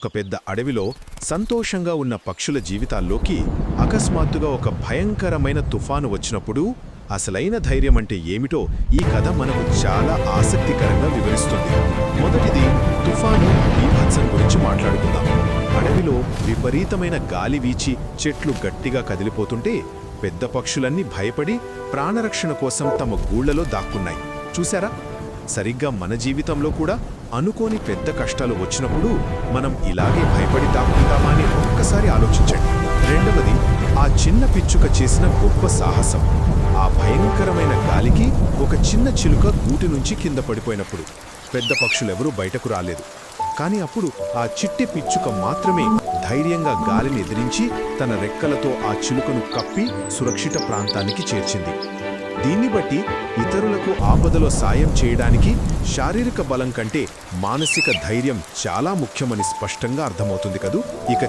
ఒక పెద్ద అడవిలో సంతోషంగా ఉన్న పక్షుల జీవితాల్లోకి అకస్మాత్తుగా ఒక భయంకరమైన తుఫాను వచ్చినప్పుడు అసలైన ధైర్యం అంటే ఏమిటో ఈ కథ మనకు చాలా ఆసక్తికరంగా వివరిస్తుంది. మొదటిది తుఫాను బీభత్సం గురించి మాట్లాడుకుందాం. అడవిలో విపరీతమైన గాలి వీచి చెట్లు గట్టిగా కదిలిపోతుంటే పెద్ద పక్షులన్నీ భయపడి ప్రాణరక్షణ కోసం తమ గూళ్లలో దాక్కున్నాయి. చూశారా? సరిగ్గా మన జీవితంలో కూడా అనుకోని పెద్ద కష్టాలు వచ్చినప్పుడు మనం ఇలాగే భయపడి దాక్కుంటామా అని ఒక్కసారి ఆలోచించండి. రెండవది, ఆ చిన్న పిచ్చుక చేసిన గొప్ప సాహసం. ఆ భయంకరమైన గాలికి ఒక చిన్న చిలుక గూటి నుంచి కింద పడిపోయినప్పుడు పెద్ద పక్షులెవరూ బయటకు రాలేదు. కానీ అప్పుడు ఆ చిట్టి పిచ్చుక మాత్రమే ధైర్యంగా గాలిని ఎదిరించి తన రెక్కలతో ఆ చిలుకను కప్పి సురక్షిత ప్రాంతానికి చేర్చింది. దీన్ని బట్టి ఇతరులకు ఆపదలో సాయం చేయడానికి శారీరక బలం కంటే మానసిక ధైర్యం చాలా ముఖ్యమని స్పష్టంగా అర్థమవుతుంది కదూ. ఇక